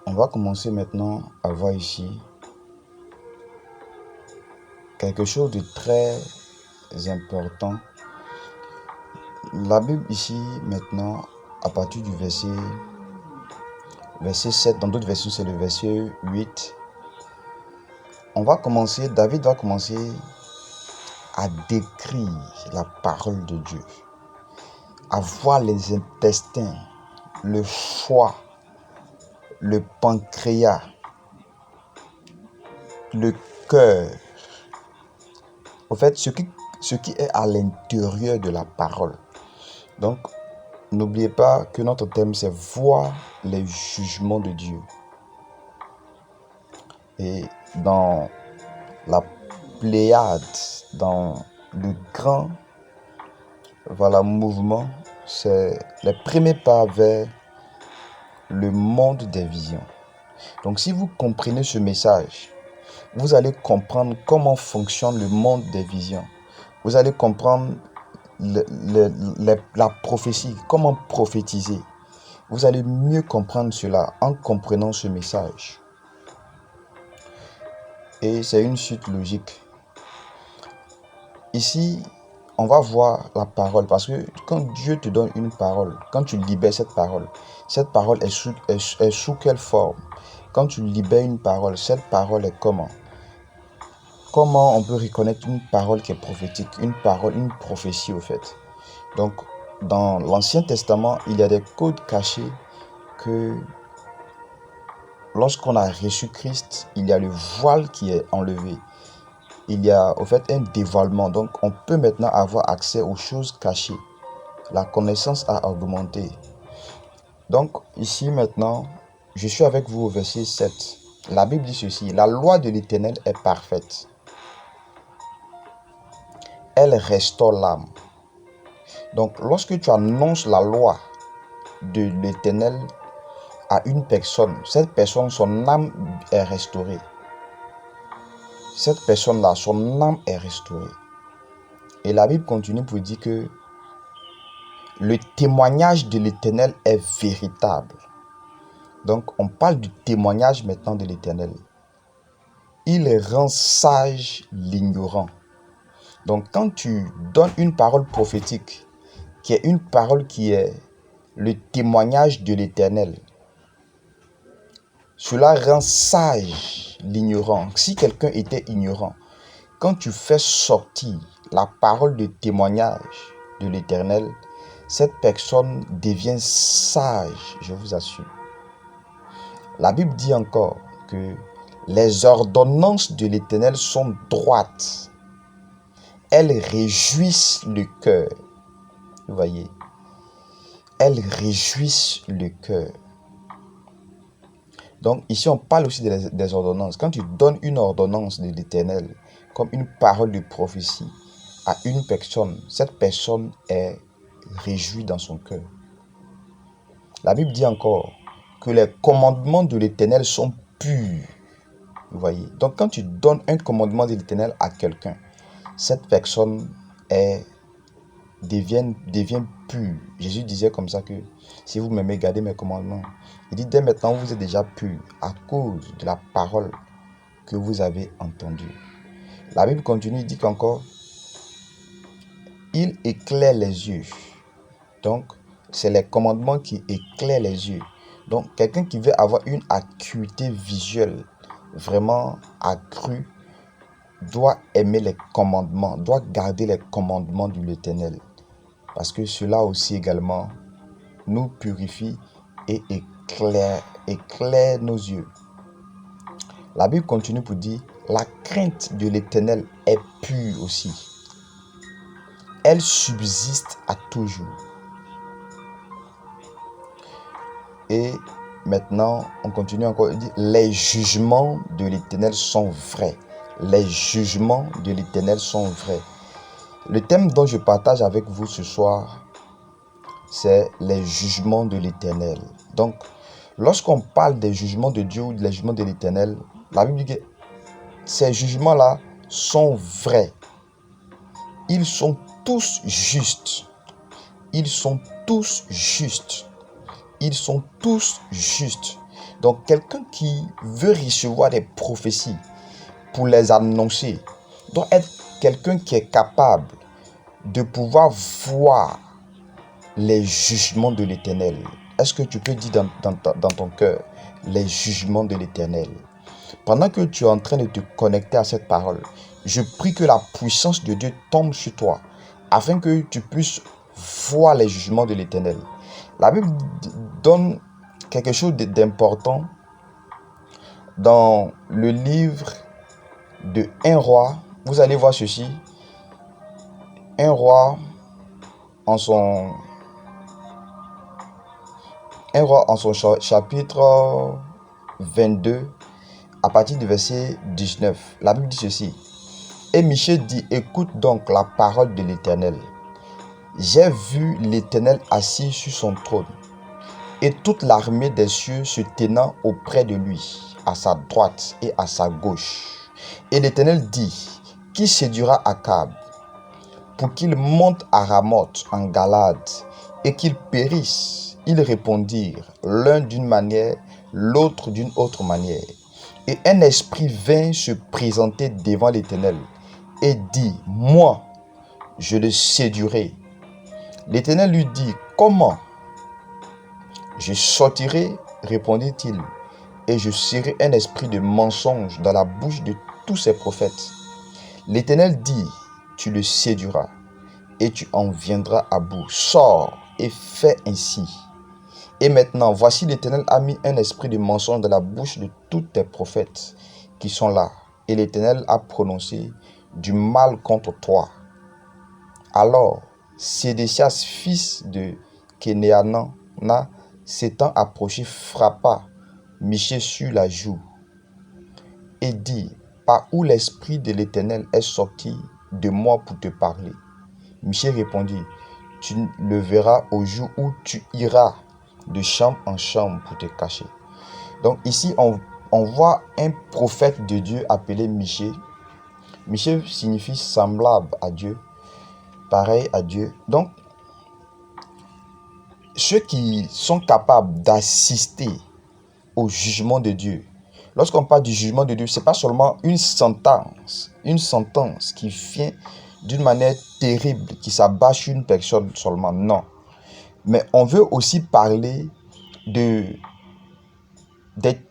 On va commencer maintenant à voir ici quelque chose de très important. La Bible ici maintenant, à partir du verset 7, dans d'autres versions c'est le verset 8. David va commencer à décrire la parole de Dieu, à voir les intestins, le foie, le pancréas, le cœur. En fait, ce qui est à l'intérieur de la parole. Donc, n'oubliez pas que notre thème, c'est voir les jugements de Dieu. Et dans la Pléiade, dans le grand mouvement, c'est les premiers pas vers le monde des visions. Donc, si vous comprenez ce message, vous allez comprendre comment fonctionne le monde des visions. Vous allez comprendre la prophétie, comment prophétiser. Vous allez mieux comprendre cela en comprenant ce message. Et c'est une suite logique. Ici, on va voir la parole, parce que quand Dieu te donne une parole, quand tu libères cette parole est sous quelle forme? Quand tu libères une parole, cette parole est comment? Comment on peut reconnaître une parole qui est prophétique, une prophétie au fait? Donc, dans l'Ancien Testament, il y a des codes cachés que lorsqu'on a reçu Christ, il y a le voile qui est enlevé. Il y a au fait un dévoilement. Donc, on peut maintenant avoir accès aux choses cachées. La connaissance a augmenté. Donc, ici maintenant, je suis avec vous au verset 7. La Bible dit ceci: la loi de l'Éternel est parfaite. Elle restaure l'âme. Donc, lorsque tu annonces la loi de l'Éternel à une personne, cette personne, son âme est restaurée. Cette personne-là, son âme est restaurée. Et la Bible continue pour dire que le témoignage de l'Éternel est véritable. Donc, on parle du témoignage maintenant de l'Éternel. Il rend sage l'ignorant. Donc, quand tu donnes une parole prophétique, qui est une parole qui est le témoignage de l'Éternel, cela rend sage l'ignorant. Si quelqu'un était ignorant, quand tu fais sortir la parole de témoignage de l'Éternel, cette personne devient sage, je vous assure. La Bible dit encore que les ordonnances de l'Éternel sont droites. Elles réjouissent le cœur. Vous voyez, elles réjouissent le cœur. Donc ici, on parle aussi des ordonnances. Quand tu donnes une ordonnance de l'Éternel, comme une parole de prophétie à une personne, cette personne est réjouie dans son cœur. La Bible dit encore que les commandements de l'Éternel sont purs. Vous voyez. Donc quand tu donnes un commandement de l'Éternel à quelqu'un, cette personne devient pure. Jésus disait comme ça que si vous m'aimez, gardez mes commandements. Il dit dès maintenant vous êtes déjà pur à cause de la parole que vous avez entendue. La Bible continue, il dit qu'encore il éclaire les yeux. Donc c'est les commandements qui éclairent les yeux. Donc quelqu'un qui veut avoir une acuité visuelle vraiment accrue doit aimer les commandements, doit garder les commandements de l'Éternel. Parce que cela aussi également nous purifie et éclaire nos yeux. La Bible continue pour dire, la crainte de l'Éternel est pure aussi. Elle subsiste à toujours. Et maintenant, on continue encore, il dit, les jugements de l'Éternel sont vrais. Les jugements de l'Éternel sont vrais. Le thème dont je partage avec vous ce soir, c'est les jugements de l'Éternel. Donc, lorsqu'on parle des jugements de Dieu ou des jugements de l'Éternel, la Bible dit que ces jugements-là sont vrais. Ils sont tous justes. Ils sont tous justes. Ils sont tous justes. Donc, quelqu'un qui veut recevoir des prophéties pour les annoncer doit être quelqu'un qui est capable de pouvoir voir les jugements de l'Éternel. Est-ce que tu peux dire dans ton cœur les jugements de l'Éternel? Pendant que tu es en train de te connecter à cette parole, je prie que la puissance de Dieu tombe sur toi afin que tu puisses voir les jugements de l'Éternel. La Bible donne quelque chose d'important dans le livre de 1 roi. Vous allez voir ceci. 1 roi en son chapitre 22 à partir du verset 19. La Bible dit ceci. Et Michée dit, écoute donc la parole de l'Éternel. J'ai vu l'Éternel assis sur son trône et toute l'armée des cieux se tenant auprès de lui, à sa droite et à sa gauche. Et l'Éternel dit, qui séduira Akab pour qu'il monte à Ramoth en Galade et qu'il périsse? Ils répondirent, l'un d'une manière, l'autre d'une autre manière. Et un esprit vint se présenter devant l'Éternel et dit, moi, je le séduirai. L'Éternel lui dit, comment? Je sortirai, répondit-il, et je serai un esprit de mensonge dans la bouche de tous ses prophètes. L'Éternel dit, tu le séduiras et tu en viendras à bout. Sors et fais ainsi. Et maintenant, voici l'Éternel a mis un esprit de mensonge dans la bouche de tous tes prophètes qui sont là. Et l'Éternel a prononcé du mal contre toi. Alors, Sédécias, fils de Kénéana, s'étant approché, frappa Michée sur la joue et dit, par où l'esprit de l'Éternel est sorti de moi pour te parler? Michée répondit, tu le verras au jour où tu iras de chambre en chambre pour te cacher. Donc ici, on voit un prophète de Dieu appelé Michée. Michée signifie semblable à Dieu, pareil à Dieu. Donc, ceux qui sont capables d'assister au jugement de Dieu. Lorsqu'on parle du jugement de Dieu, ce n'est pas seulement une sentence qui vient d'une manière terrible, qui s'abat sur une personne seulement, non. Mais on veut aussi parler des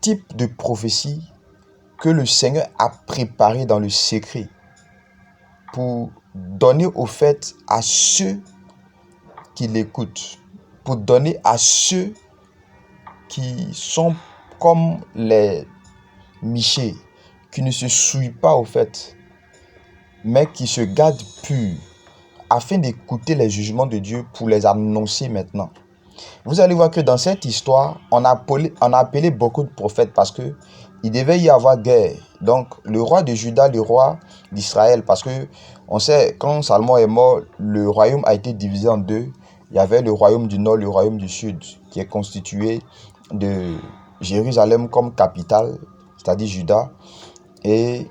types de prophéties que le Seigneur a préparées dans le secret pour donner au fait à ceux qui l'écoutent, pour donner à ceux qui sont comme les Michée, qui ne se souillent pas au fait, mais qui se gardent purs, afin d'écouter les jugements de Dieu pour les annoncer maintenant. Vous allez voir que dans cette histoire, on a appelé beaucoup de prophètes parce que il devait y avoir guerre. Donc, le roi de Juda, le roi d'Israël, parce que on sait, quand Salomon est mort, le royaume a été divisé en deux. Il y avait le royaume du nord, le royaume du sud, qui est constitué de Jérusalem comme capitale, c'est-à-dire Juda, et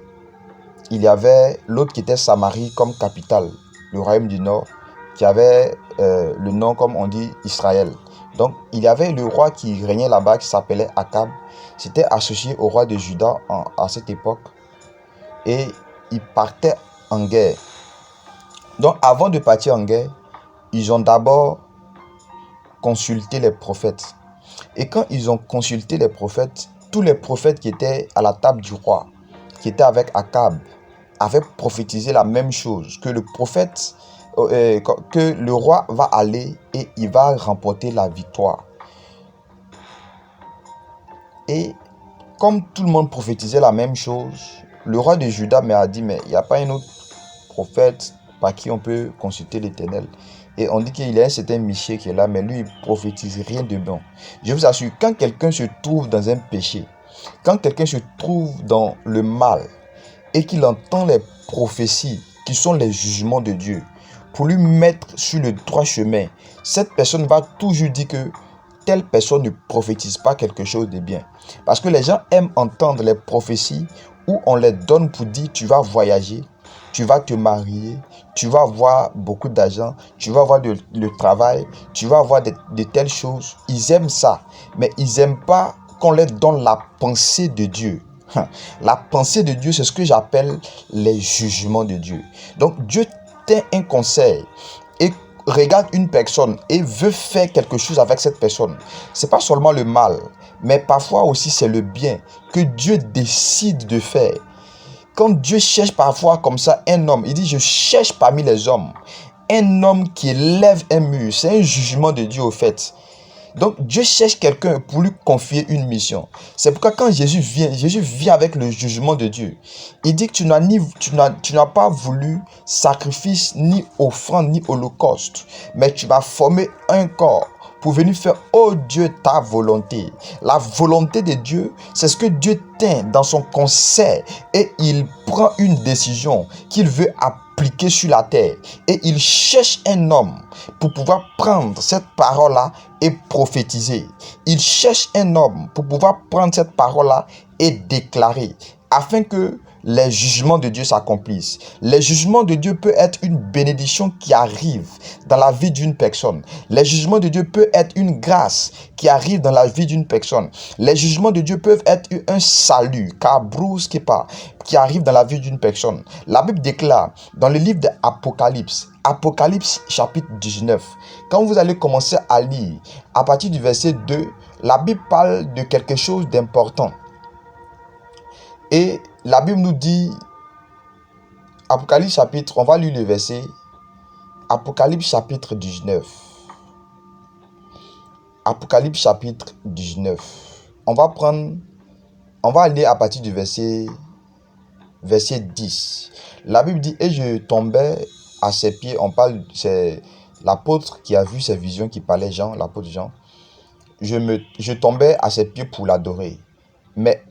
il y avait l'autre qui était Samarie comme capitale, le royaume du nord, qui avait le nom, comme on dit, Israël. Donc, il y avait le roi qui régnait là-bas, qui s'appelait Akab. C'était associé au roi de Juda à cette époque. Et il partait en guerre. Donc, avant de partir en guerre, ils ont d'abord consulté les prophètes. Et quand ils ont consulté les prophètes, tous les prophètes qui étaient à la table du roi, qui étaient avec Akab, avaient prophétisé la même chose, que le prophète, que le roi va aller et il va remporter la victoire. Et comme tout le monde prophétisait la même chose, le roi de Juda m'a dit, mais il n'y a pas un autre prophète par qui on peut consulter l'Éternel. Et on dit qu'il y a un certain Michée qui est là, mais lui, il ne prophétise rien de bon. Je vous assure, quand quelqu'un se trouve dans un péché, quand quelqu'un se trouve dans le mal, et qu'il entend les prophéties qui sont les jugements de Dieu, pour lui mettre sur le droit chemin, cette personne va toujours dire que telle personne ne prophétise pas quelque chose de bien. Parce que les gens aiment entendre les prophéties où on les donne pour dire tu vas voyager, tu vas te marier, tu vas avoir beaucoup d'argent, tu vas avoir le travail, tu vas avoir de telles choses. Ils aiment ça, mais ils n'aiment pas qu'on leur donne la pensée de Dieu. La pensée de Dieu, c'est ce que j'appelle les jugements de Dieu. Donc Dieu tient un conseil et regarde une personne et veut faire quelque chose avec cette personne. C'est pas seulement le mal, mais parfois aussi c'est le bien que Dieu décide de faire. Quand Dieu cherche parfois comme ça un homme, il dit je cherche parmi les hommes un homme qui élève un mur. C'est un jugement de Dieu au fait. Donc Dieu cherche quelqu'un pour lui confier une mission. C'est pourquoi quand Jésus vient avec le jugement de Dieu. Il dit que tu n'as pas voulu sacrifice, ni offrande, ni holocauste, mais tu vas former un corps pour venir faire, oh Dieu, ta volonté. La volonté de Dieu, c'est ce que Dieu tient dans son conseil et il prend une décision qu'il veut appliquer sur la terre. Et il cherche un homme pour pouvoir prendre cette parole-là et prophétiser. Il cherche un homme pour pouvoir prendre cette parole-là et déclarer, afin que les jugements de Dieu s'accomplissent. Les jugements de Dieu peuvent être une bénédiction qui arrive dans la vie d'une personne. Les jugements de Dieu peuvent être une grâce qui arrive dans la vie d'une personne. Les jugements de Dieu peuvent être un salut, qui arrive dans la vie d'une personne. La Bible déclare dans le livre d'Apocalypse, Apocalypse chapitre 19, quand vous allez commencer à lire à partir du verset 2, la Bible parle de quelque chose d'important. Et la Bible nous dit, Apocalypse chapitre, on va lire le verset, Apocalypse chapitre 19. Apocalypse chapitre 19. On va aller à partir du verset 10. La Bible dit, et je tombais à ses pieds, c'est l'apôtre qui a vu ces visions qui parlait Jean, l'apôtre Jean. Je tombais à ses pieds pour l'adorer. Mais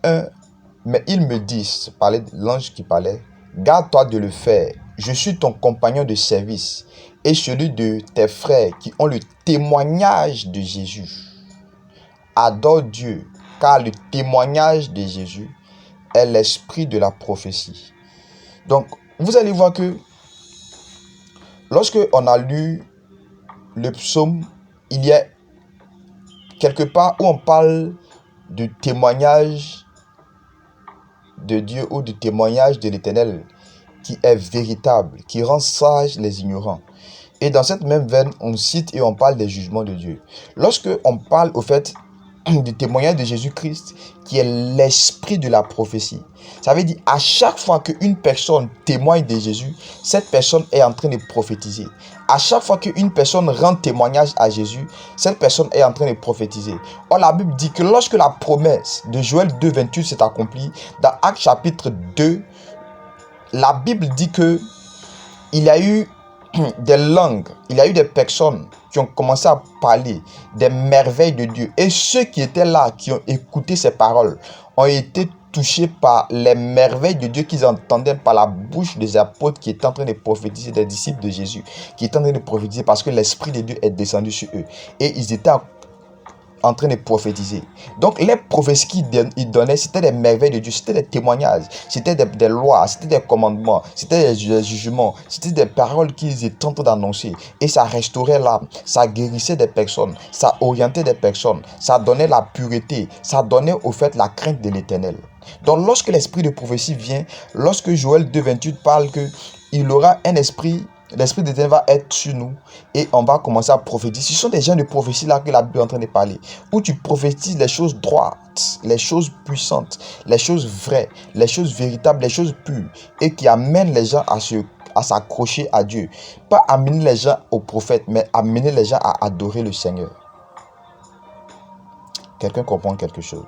il me dit, parlait l'ange qui parlait, garde-toi de le faire. Je suis ton compagnon de service et celui de tes frères qui ont le témoignage de Jésus. Adore Dieu, car le témoignage de Jésus est l'esprit de la prophétie. Donc, vous allez voir que lorsque on a lu le psaume, il y a quelque part où on parle de témoignage de Dieu ou du témoignage de l'Éternel qui est véritable, qui rend sages les ignorants. Et dans cette même veine, on cite et on parle des jugements de Dieu. Lorsque on parle au fait du témoignage de Jésus-Christ, qui est l'esprit de la prophétie, ça veut dire à chaque fois qu'une personne témoigne de Jésus, cette personne est en train de prophétiser. À chaque fois qu'une personne rend témoignage à Jésus, cette personne est en train de prophétiser. Or, la Bible dit que lorsque la promesse de Joël 2,28 s'est accomplie, dans Actes chapitre 2, la Bible dit que il y a eu des langues, il y a eu des personnes qui ont commencé à parler des merveilles de Dieu. Et ceux qui étaient là, qui ont écouté ces paroles, ont été touchés par les merveilles de Dieu qu'ils entendaient par la bouche des apôtres qui étaient en train de prophétiser, des disciples de Jésus, qui étaient en train de prophétiser parce que l'Esprit de Dieu est descendu sur eux. Et ils étaient en train de prophétiser. Donc les prophéties qu'ils donnaient, c'était des merveilles de Dieu, c'était des témoignages, c'était des lois, c'était des commandements, c'était des jugements, c'était des paroles qu'ils étaient en train d'annoncer. Et ça restaurait l'âme, ça guérissait des personnes, ça orientait des personnes, ça donnait la pureté, ça donnait au fait la crainte de l'Éternel. Donc lorsque l'esprit de prophétie vient, lorsque Joël 2,28 parle qu'il aura un esprit, l'esprit de Dieu va être sur nous et on va commencer à prophétiser. Ce sont des gens de prophétie là que la Bible est en train de parler, où tu prophétises les choses droites, les choses puissantes, les choses vraies, les choses véritables, les choses pures et qui amènent les gens à s'accrocher à Dieu. Pas amener les gens au prophète, mais amener les gens à adorer le Seigneur. Quelqu'un comprend quelque chose?